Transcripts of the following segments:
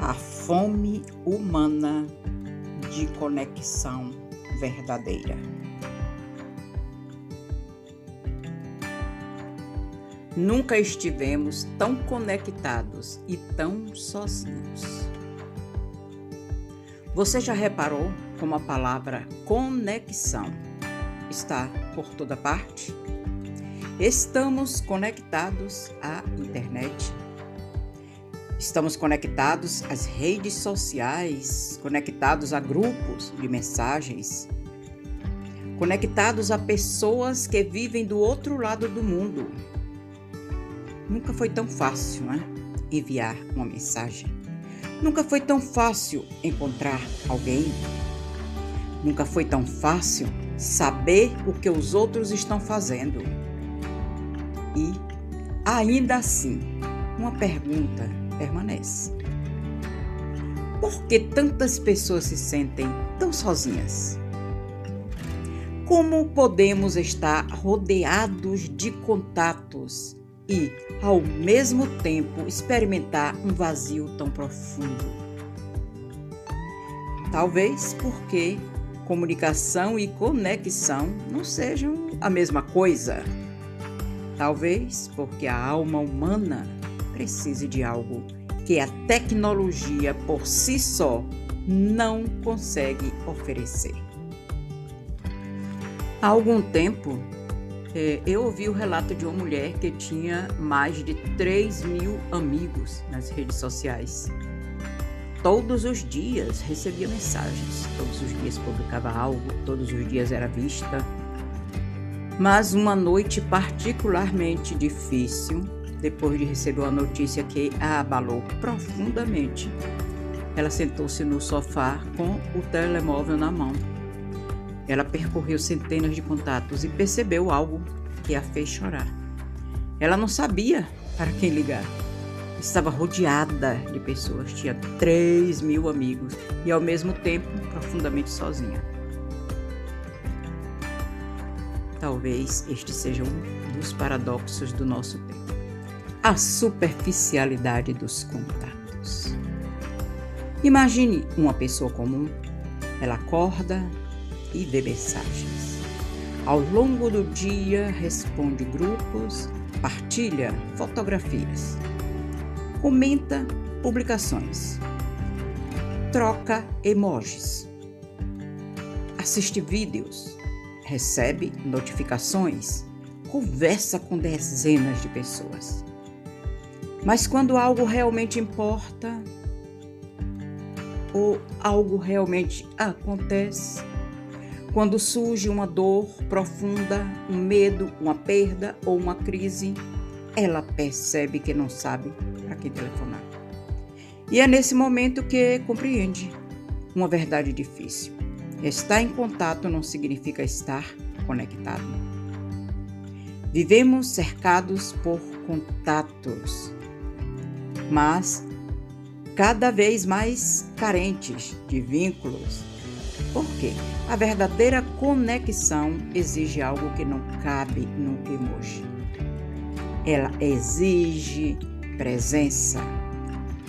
a fome humana de conexão verdadeira. Nunca estivemos tão conectados e tão sozinhos. Você já reparou como a palavra conexão está por toda parte? Estamos conectados à internet. Estamos conectados às redes sociais, conectados a grupos de mensagens, conectados a pessoas que vivem do outro lado do mundo. Nunca foi tão fácil, enviar uma mensagem. Nunca foi tão fácil encontrar alguém. Nunca foi tão fácil saber o que os outros estão fazendo. E, ainda assim, uma pergunta permanece. Por que tantas pessoas se sentem tão sozinhas? Como podemos estar rodeados de contatos e, ao mesmo tempo, experimentar um vazio tão profundo? Talvez porque comunicação e conexão não sejam a mesma coisa. Talvez porque a alma humana precise de algo que a tecnologia por si só não consegue oferecer. Há algum tempo, eu ouvi o relato de uma mulher que tinha mais de 3.000 amigos nas redes sociais. Todos os dias recebia mensagens, todos os dias publicava algo, todos os dias era vista. Mas uma noite particularmente difícil, depois de receber uma notícia que a abalou profundamente, ela sentou-se no sofá com o telemóvel na mão. Ela percorreu centenas de contatos e percebeu algo que a fez chorar. Ela não sabia para quem ligar. Estava rodeada de pessoas, tinha 3.000 amigos e ao mesmo tempo profundamente sozinha. Talvez este seja um dos paradoxos do nosso tempo. A superficialidade dos contatos. Imagine uma pessoa comum. Ela acorda e vê mensagens. Ao longo do dia, responde grupos, partilha fotografias, comenta publicações, troca emojis, assiste vídeos, recebe notificações, conversa com dezenas de pessoas. Mas quando algo realmente importa, ou algo realmente acontece, quando surge uma dor profunda, um medo, uma perda ou uma crise, ela percebe que não sabe para quem telefonar. E é nesse momento que compreende uma verdade difícil. Estar em contato não significa estar conectado. Vivemos cercados por contatos, mas cada vez mais carentes de vínculos. Por quê? A verdadeira conexão exige algo que não cabe no emoji. Ela exige presença,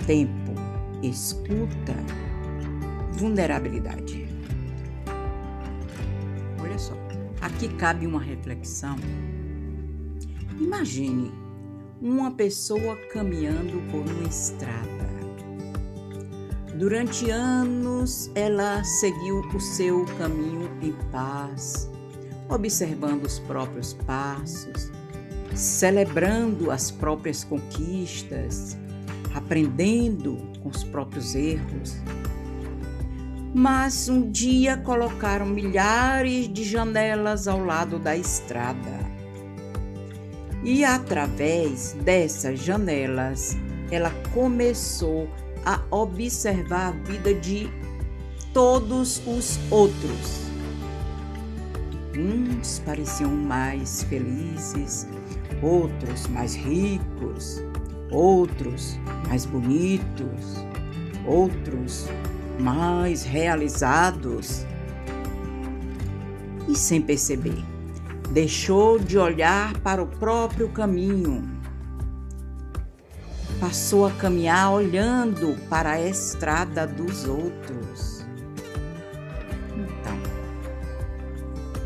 tempo, escuta, vulnerabilidade. Olha só, aqui cabe uma reflexão. Imagine uma pessoa caminhando por uma estrada. Durante anos, ela seguiu o seu caminho em paz, observando os próprios passos, celebrando as próprias conquistas, aprendendo com os próprios erros. Mas um dia colocaram milhares de janelas ao lado da estrada. E através dessas janelas, ela começou a observar a vida de todos os outros. Uns pareciam mais felizes, outros mais ricos, outros mais bonitos, outros mais realizados. E sem perceber, deixou de olhar para o próprio caminho. passou a caminhar olhando para a estrada dos outros. Então,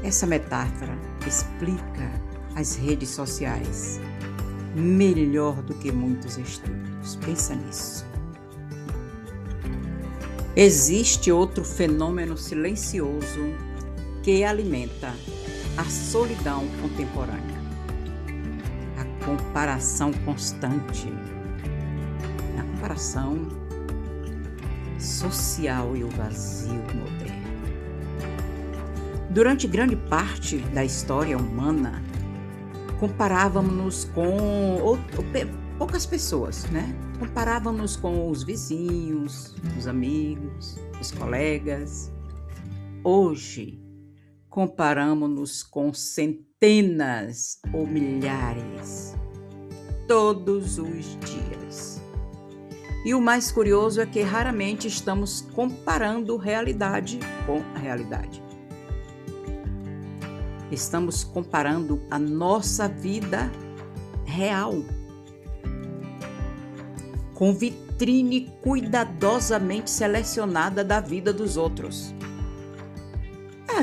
essa metáfora explica as redes sociais melhor do que muitos estudos. Pensa nisso. Existe outro fenômeno silencioso que alimenta a solidão contemporânea: a comparação constante, a comparação social e o vazio moderno. Durante grande parte da história humana, comparávamos-nos com poucas pessoas, né? Comparávamos com os vizinhos, os amigos, os colegas. Hoje, comparamos-nos com centenas ou milhares, todos os dias. E o mais curioso é que raramente estamos comparando realidade com a realidade. Estamos comparando a nossa vida real com vitrine cuidadosamente selecionada da vida dos outros.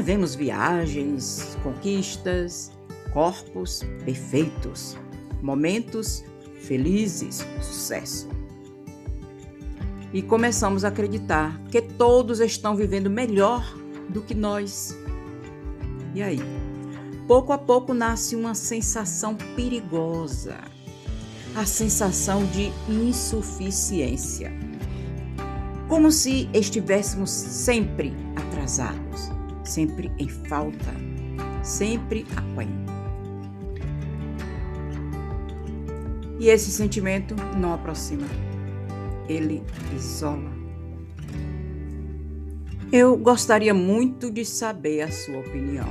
Vemos viagens, conquistas, corpos perfeitos, momentos felizes, sucesso. E começamos a acreditar que todos estão vivendo melhor do que nós. E aí? Pouco a pouco nasce uma sensação perigosa, a sensação de insuficiência, como se estivéssemos sempre atrasados, sempre em falta, sempre aquém. E esse sentimento não aproxima, ele isola. Eu gostaria muito de saber a sua opinião.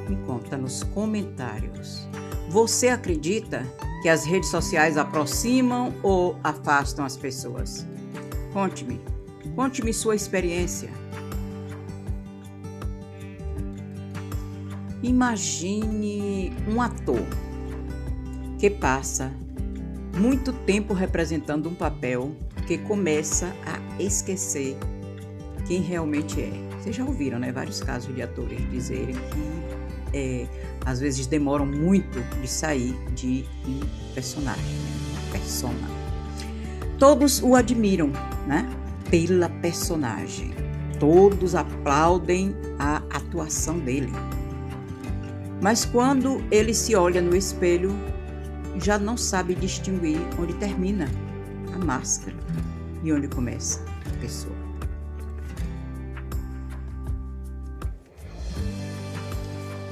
Me conta nos comentários. Você acredita que as redes sociais aproximam ou afastam as pessoas? Conte-me sua experiência. Imagine um ator que passa muito tempo representando um papel que começa a esquecer quem realmente é. Vocês já ouviram, né? Vários casos de atores dizerem que às vezes demoram muito de sair de um personagem, uma persona. Todos o admiram, né? Pela personagem. Todos aplaudem a atuação dele. Mas quando ele se olha no espelho, já não sabe distinguir onde termina a máscara e onde começa a pessoa.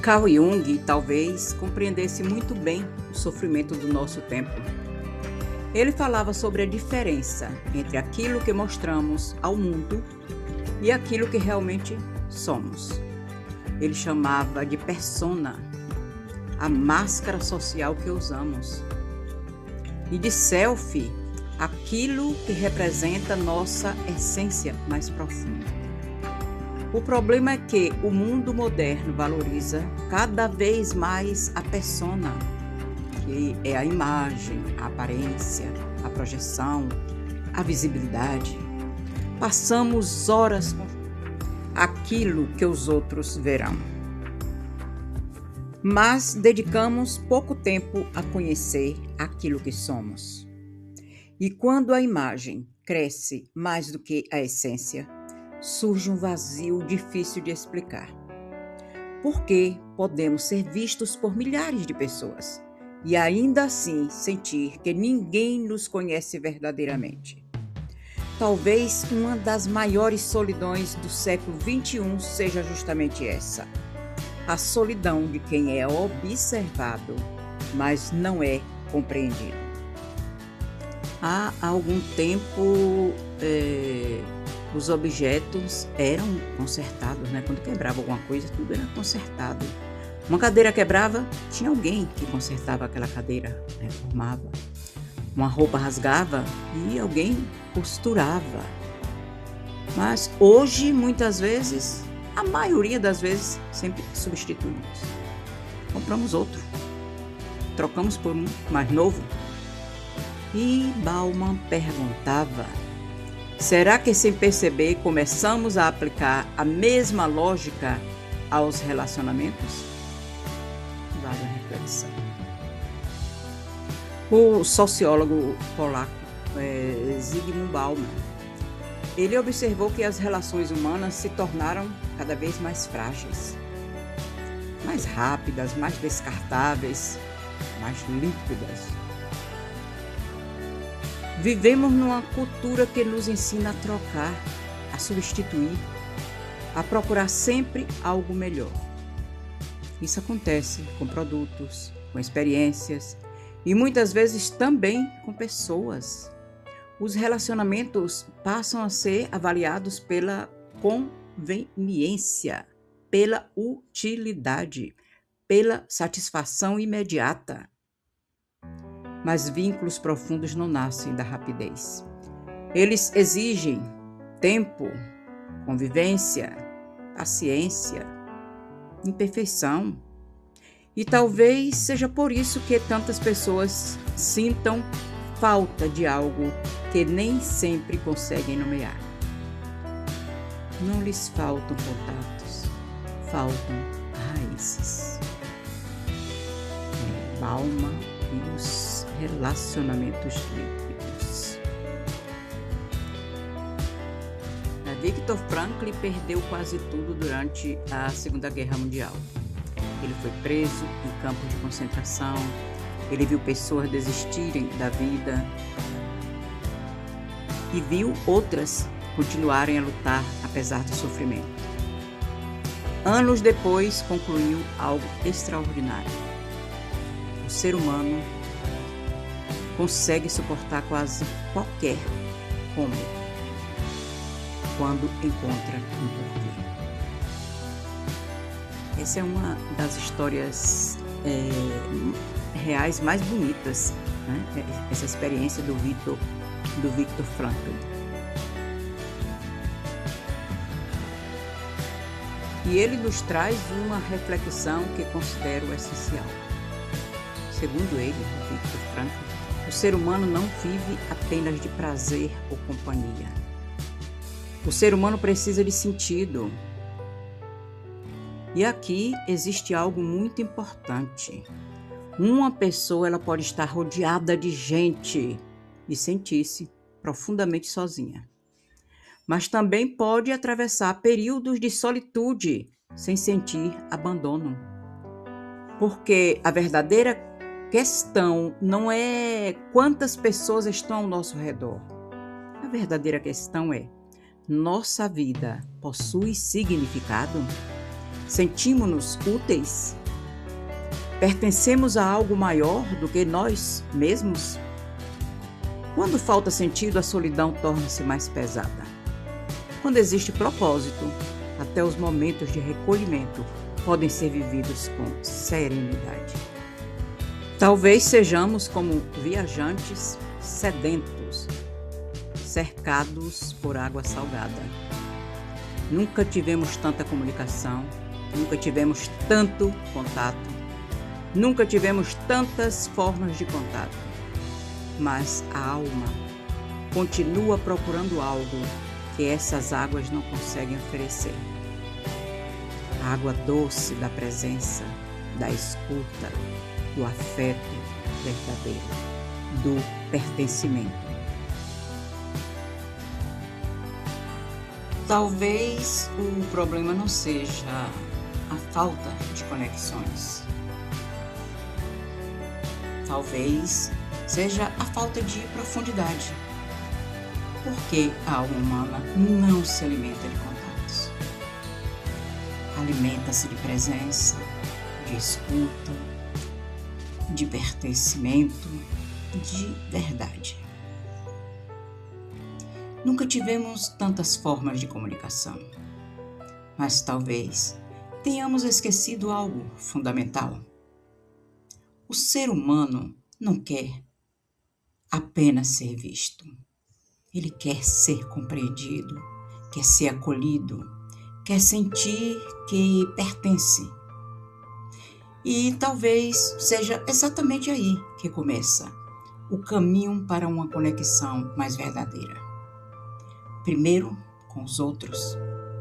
Carl Jung talvez compreendesse muito bem o sofrimento do nosso tempo. Ele falava sobre a diferença entre aquilo que mostramos ao mundo e aquilo que realmente somos. Ele chamava de persona, a máscara social que usamos, e de selfie, aquilo que representa nossa essência mais profunda. O problema é que o mundo moderno valoriza cada vez mais a persona, que é a imagem, a aparência, a projeção, a visibilidade. Passamos horas com aquilo que os outros verão, mas dedicamos pouco tempo a conhecer aquilo que somos. E quando a imagem cresce mais do que a essência, surge um vazio difícil de explicar. Porque podemos ser vistos por milhares de pessoas e ainda assim sentir que ninguém nos conhece verdadeiramente. Talvez uma das maiores solidões do século XXI seja justamente essa: a solidão de quem é observado, mas não é compreendido. Há algum tempo, os objetos eram consertados, né? Quando quebrava alguma coisa, tudo era consertado. Uma cadeira quebrava, tinha alguém que consertava aquela cadeira, reformava. Uma roupa rasgava e alguém costurava. Mas hoje, muitas vezes, a maioria das vezes, sempre substituímos. Compramos outro, trocamos por um mais novo. E Bauman perguntava: será que sem perceber começamos a aplicar a mesma lógica aos relacionamentos? Vale a reflexão. O sociólogo polaco Zygmunt Bauman, ele observou que as relações humanas se tornaram cada vez mais frágeis, mais rápidas, mais descartáveis, mais líquidas. Vivemos numa cultura que nos ensina a trocar, a substituir, a procurar sempre algo melhor. Isso acontece com produtos, com experiências e muitas vezes também com pessoas. Os relacionamentos passam a ser avaliados pela conveniência, pela utilidade, pela satisfação imediata. Mas vínculos profundos não nascem da rapidez. Eles exigem tempo, convivência, paciência, imperfeição. E talvez seja por isso que tantas pessoas sintam falta de algo que nem sempre conseguem nomear. Não lhes faltam contatos, faltam raízes. Bauman e os relacionamentos líquidos. Viktor Frankl perdeu quase tudo durante a Segunda Guerra Mundial. Ele foi preso em campos de concentração, ele viu pessoas desistirem da vida e viu outras continuarem a lutar apesar do sofrimento. Anos depois, concluiu algo extraordinário. O ser humano consegue suportar quase qualquer cômodo quando encontra um porquê. Essa é uma das histórias reais mais bonitas, né? Essa experiência do Viktor Frankl. E ele nos traz uma reflexão que considero essencial. Segundo ele, Viktor Frankl, o ser humano não vive apenas de prazer ou companhia. O ser humano precisa de sentido. E aqui existe algo muito importante. Uma pessoa ela pode estar rodeada de gente e sentir-se profundamente sozinha. Mas também pode atravessar períodos de solitude sem sentir abandono. Porque a verdadeira questão não é quantas pessoas estão ao nosso redor. A verdadeira questão é: nossa vida possui significado? Sentimos-nos úteis? Pertencemos a algo maior do que nós mesmos? Quando falta sentido, a solidão torna-se mais pesada. Quando existe propósito, até os momentos de recolhimento podem ser vividos com serenidade. Talvez sejamos como viajantes sedentos, cercados por água salgada. Nunca tivemos tanta comunicação, nunca tivemos tanto contato, nunca tivemos tantas formas de contato. Mas a alma continua procurando algo que essas águas não conseguem oferecer. A água doce da presença, da escuta, do afeto verdadeiro, do pertencimento. Talvez o problema não seja a falta de conexões. Talvez seja a falta de profundidade. Porque a alma humana não se alimenta de contatos. Alimenta-se de presença, de escuta, de pertencimento, de verdade. Nunca tivemos tantas formas de comunicação, mas talvez tenhamos esquecido algo fundamental. O ser humano não quer apenas ser visto. Ele quer ser compreendido, quer ser acolhido, quer sentir que pertence. E talvez seja exatamente aí que começa o caminho para uma conexão mais verdadeira. Primeiro com os outros,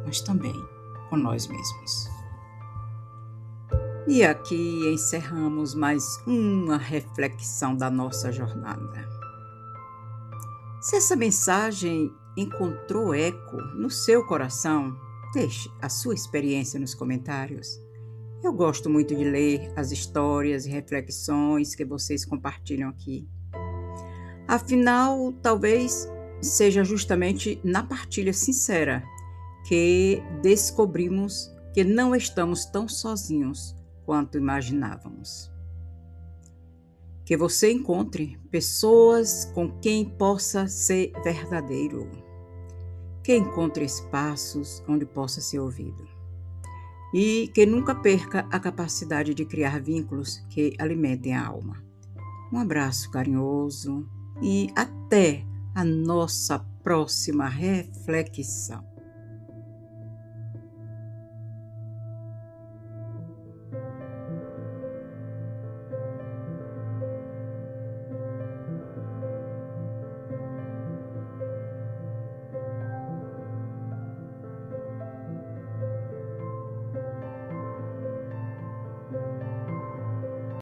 mas também com nós mesmos. E aqui encerramos mais uma reflexão da nossa jornada. Se essa mensagem encontrou eco no seu coração, deixe a sua experiência nos comentários. Eu gosto muito de ler as histórias e reflexões que vocês compartilham aqui. Afinal, talvez seja justamente na partilha sincera que descobrimos que não estamos tão sozinhos quanto imaginávamos. Que você encontre pessoas com quem possa ser verdadeiro. Que encontre espaços onde possa ser ouvido. E que nunca perca a capacidade de criar vínculos que alimentem a alma. Um abraço carinhoso e até a nossa próxima reflexão.